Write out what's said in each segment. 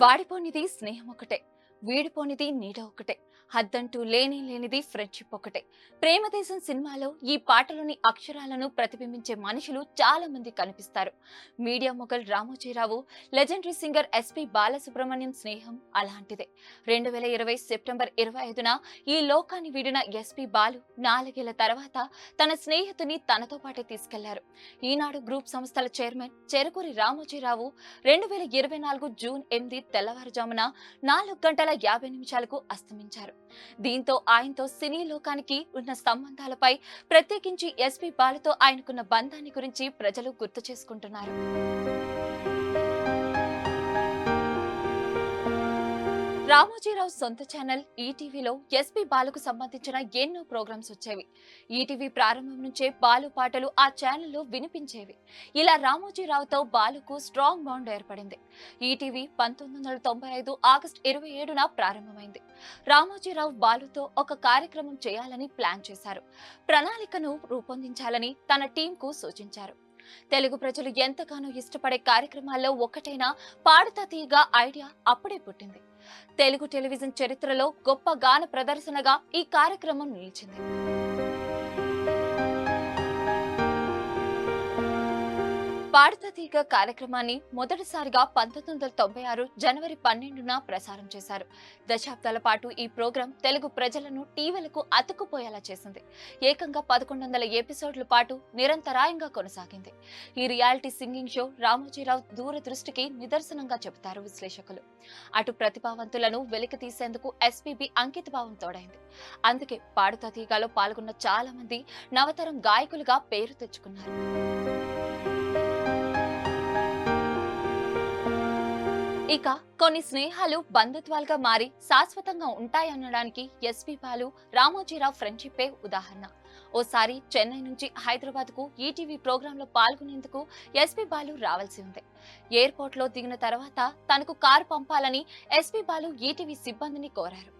వాడిపోనిది స్నేహం ఒకటే, వీడిపోనిది నీడ ఒకటే, హద్దంటూ లేనిది ఫ్రెండ్షిప్ ఒకటే. ప్రేమదేశం సినిమాలో ఈ పాటలోని అక్షరాలను ప్రతిబింబించే మనుషులు చాలా మంది కనిపిస్తారు. Media mogul Ramoji Rao, legendary singer SP Balasubrahmanyam స్నేహం అలాంటిదే. 2020 సెప్టెంబర్ 25న ఈ లోకాన్ని వీడిన ఎస్పి బాలు 4 ఏళ్ల తర్వాత తన స్నేహితుని తనతో పాటే తీసుకెళ్లారు. ఈనాడు గ్రూప్ సంస్థల చైర్మన్ చెరుకూరి రామోజీరావు 2024 జూన్ 8 తెల్లవారుజామున 4:50 అస్తమించారు. దీంతో ఆయనతో సినీ లోకానికి ఉన్న సంబంధాలపై, ప్రత్యేకించి ఎస్పి బాలుతో ఆయనకున్న బంధాన్ని గురించి ప్రజలు గుర్తు చేసుకుంటున్నారు. రామోజీరావు సొంత ఛానల్ ఈటీవీలో ఎస్పి బాలుకు సంబంధించిన ఎన్నో ప్రోగ్రామ్స్ వచ్చేవి. ఈటీవీ ప్రారంభం నుంచే బాలు పాటలు ఆ ఛానల్లో వినిపించేవి. ఇలా రామోజీరావుతో బాలుకు స్ట్రాంగ్ బాండ్ ఏర్పడింది. ఈటీవీ 1995 ఆగస్టు 27న ప్రారంభమైంది. రామోజీరావు బాలుతో ఒక కార్యక్రమం చేయాలని ప్లాన్ చేశారు. ప్రణాళికను రూపొందించాలని తన టీంకు సూచించారు. తెలుగు ప్రజలు ఎంతగానో ఇష్టపడే కార్యక్రమాల్లో ఒకటైన పాడుతా తీయగా ఐడియా అప్పుడే పుట్టింది. తెలుగు టెలివిజన్ చరిత్రలో గొప్ప గాన ప్రదర్శనగా ఈ కార్యక్రమం నిలిచింది. పాడుతా తీగ కార్యక్రమాన్ని మొదటిసారిగా 1996 జనవరి 12న ప్రసారం చేశారు. దశాబ్దాల పాటు ఈ ప్రోగ్రాం తెలుగు ప్రజలను టీవీలకు అతుక్కుపోయేలా చేసింది. ఏకంగా 1100 ఎపిసోడ్ల పాటు నిరంతరాయంగా కొనసాగింది. ఈ రియాలిటీ సింగింగ్ షో రామోజీరావు దూరదృష్టికి నిదర్శనంగా చెబుతారు విశ్లేషకులు. అటు ప్రతిభావంతులను వెలికి తీసేందుకు ఎస్పీబీ అంకితభావం తోడైంది. అందుకే పాడుతా తీగలో పాల్గొన్న చాలా మంది నవతరం గాయకులుగా పేరు తెచ్చుకున్నారు. ఇక కొన్ని స్నేహాలు బంధుత్వాలుగా మారి శాశ్వతంగా ఉంటాయనడానికి ఎస్పి బాలు, రామోజీరావు ఫ్రెండ్షిప్పే ఉదాహరణ. ఓసారి చెన్నై నుంచి హైదరాబాద్ కు ఈటీవీ ప్రోగ్రామ్ లో పాల్గొనేందుకు ఎస్పి బాలు రావాల్సి ఉంది. ఎయిర్పోర్ట్ లో దిగిన తర్వాత తనకు కారు పంపాలని ఎస్పి బాలు ఈటీవీ సిబ్బందిని కోరారు.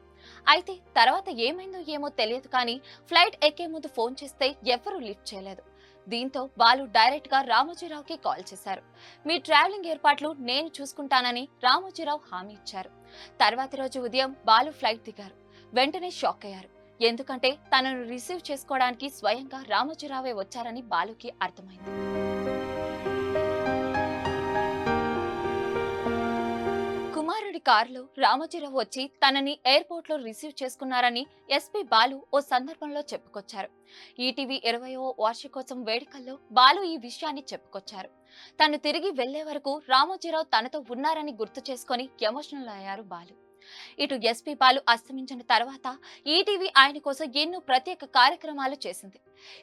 అయితే తర్వాత ఏమైందో ఏమో తెలియదు కానీ ఫ్లైట్ ఎక్కే ముందు ఫోన్ చేస్తే ఎవ్వరూ లిఫ్ట్ చేయలేదు. దీంతో బాలు డైరెక్ట్ గా రామోజీరావుకి కాల్ చేశారు. మీ ట్రావెలింగ్ ఏర్పాట్లు నేను చూసుకుంటానని రామోజీరావు హామీ ఇచ్చారు. తర్వాతి రోజు ఉదయం బాలు ఫ్లైట్ దిగారు. వెంటనే షాక్ అయ్యారు. ఎందుకంటే తనను రిసీవ్ చేసుకోవడానికి స్వయంగా రామోజీరావే వచ్చారని బాలుకి అర్థమైంది. కుమారుడి కారులో రామోజీరావు వచ్చి తనని ఎయిర్పోర్ట్ లో రిసీవ్ చేసుకున్నారని ఎస్పి బాలు ఓ సందర్భంలో చెప్పుకొచ్చారు. ఈటీవీ 20వ వార్షికోత్సవం వేడుకల్లో బాలు ఈ విషయాన్ని చెప్పుకొచ్చారు. తను తిరిగి వెళ్లే వరకు రామోజీరావు తనతో ఉన్నారని గుర్తు చేసుకుని ఎమోషనల్ అయ్యారు బాలు. ఇటు ఎస్పి బాలు అస్తమించిన తర్వాత ఈటీవీ ఆయన కోసం ఎన్నో ప్రత్యేక కార్యక్రమాలు చేసింది.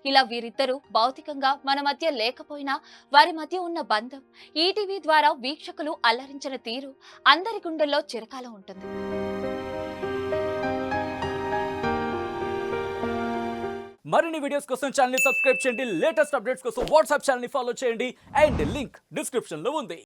ఇలా వీరిద్దరూ భౌతికంగా మన మధ్య లేకపోయినా వారి మధ్య ఉన్న బంధం ఈటీవీ ద్వారా వీక్షకులు అల్లరించిన తీరు అందరి గుండెల్లో చిరకాలం ఉంటుంది. మరిన్ని వీడియోస్ కోసం ఛానల్ ని సబ్స్క్రైబ్ చేయండి. లేటెస్ట్ అప్డేట్స్ కోసం వాట్సాప్ ఛానల్ ని ఫాలో చేయండి. అండ్ లింక్ డిస్క్రిప్షన్ లో ఉంది.